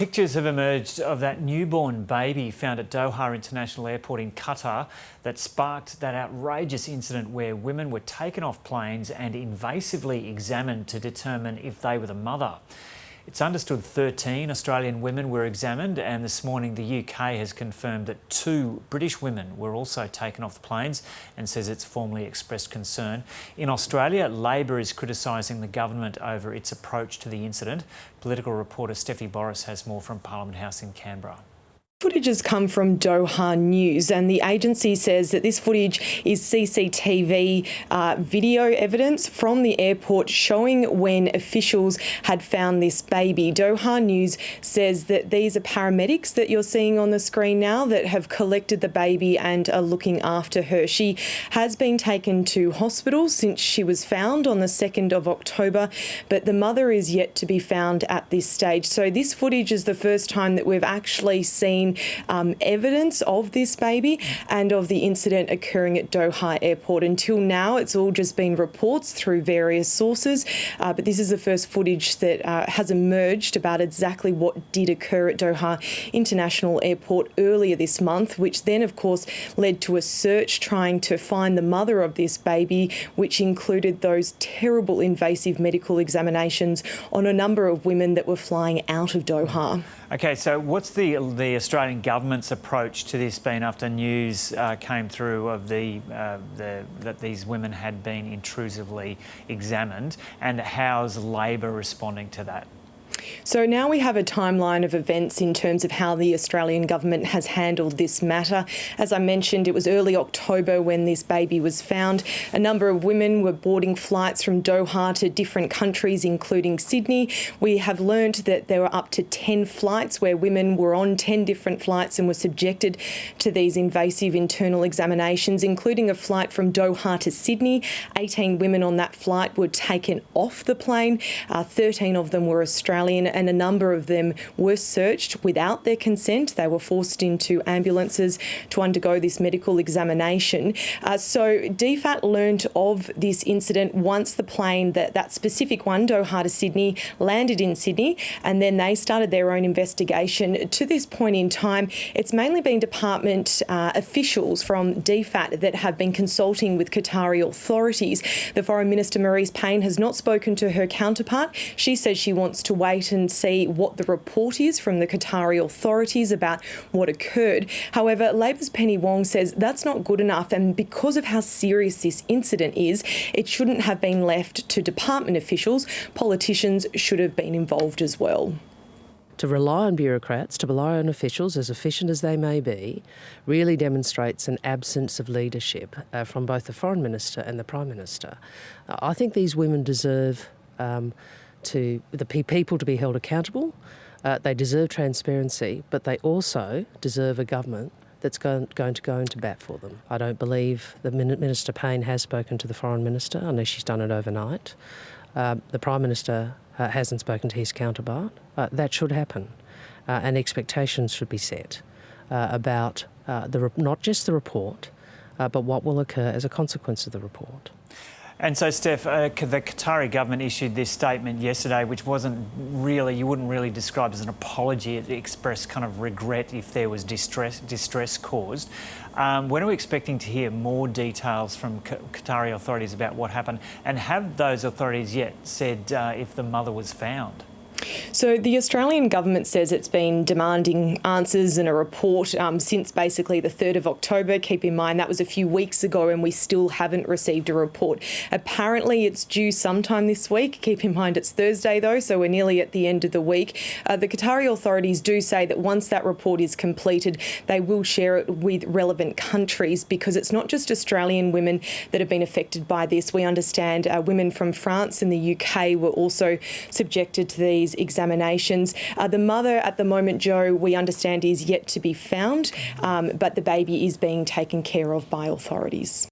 Pictures have emerged of that newborn baby found at Doha International Airport in Qatar that sparked that outrageous incident where women were taken off planes and invasively examined to determine if they were the mother. It's understood 13 Australian women were examined, and this morning the UK has confirmed that 2 British women were also taken off the planes and says it's formally expressed concern. In Australia, Labor is criticising the government over its approach to the incident. Political reporter Steffi Boris has more from Parliament House in Canberra. Footage has come from Doha News, and the agency says that this footage is CCTV video evidence from the airport showing when officials had found this baby. Doha News says that these are paramedics that you're seeing on the screen now that have collected the baby and are looking after her. She has been taken to hospital since she was found on the 2nd of October, but the mother is yet to be found at this stage. So this footage is the first time that we've actually seen evidence of this baby and of the incident occurring at Doha Airport. Until now, it's all just been reports through various sources, but this is the first footage that has emerged about exactly what did occur at Doha International Airport earlier this month, which then, of course, led to a search trying to find the mother of this baby, which included those terrible invasive medical examinations on a number of women that were flying out of Doha. Okay, so what's the Australian government's approach to this been after news came through of that these women had been intrusively examined, and how's Labor responding to that? So now we have a timeline of events in terms of how the Australian government has handled this matter. As I mentioned, it was early October when this baby was found. A number of women were boarding flights from Doha to different countries, including Sydney. We have learned that there were up to 10 flights where women were on 10 different flights and were subjected to these invasive internal examinations, including a flight from Doha to Sydney. 18 women on that flight were taken off the plane. 13 of them were Australian, and a number of them were searched without their consent. They were forced into ambulances to undergo this medical examination. So DFAT learnt of this incident once the plane, that specific one, Doha to Sydney, landed in Sydney, and then they started their own investigation. To this point in time, it's mainly been department officials from DFAT that have been consulting with Qatari authorities. The Foreign Minister, Marise Payne, has not spoken to her counterpart. She says she wants to wait and see what the report is from the Qatari authorities about what occurred. However, Labor's Penny Wong says that's not good enough, and because of how serious this incident is, it shouldn't have been left to department officials. Politicians should have been involved as well. To rely on bureaucrats, to rely on officials, as efficient as they may be, really demonstrates an absence of leadership from both the Foreign Minister and the Prime Minister. I think these women deserve the people to be held accountable. They deserve transparency, but they also deserve a government that's going to go into bat for them. I don't believe that Minister Payne has spoken to the Foreign Minister unless she's done it overnight. The Prime Minister hasn't spoken to his counterpart. That should happen, and expectations should be set about not just the report, but what will occur as a consequence of the report. And so, Steph, the Qatari government issued this statement yesterday, which wasn't really, you wouldn't really describe as an apology. It expressed kind of regret if there was distress caused. When are we expecting to hear more details from Qatari authorities about what happened? And have those authorities yet said if the mother was found? So the Australian government says it's been demanding answers and a report since basically the 3rd of October. Keep in mind that was a few weeks ago and we still haven't received a report. Apparently it's due sometime this week. Keep in mind it's Thursday though, so we're nearly at the end of the week. The Qatari authorities do say that once that report is completed, they will share it with relevant countries, because it's not just Australian women that have been affected by this. We understand women from France and the UK were also subjected to these examinations. The mother at the moment, Joe, we understand is yet to be found, but the baby is being taken care of by authorities.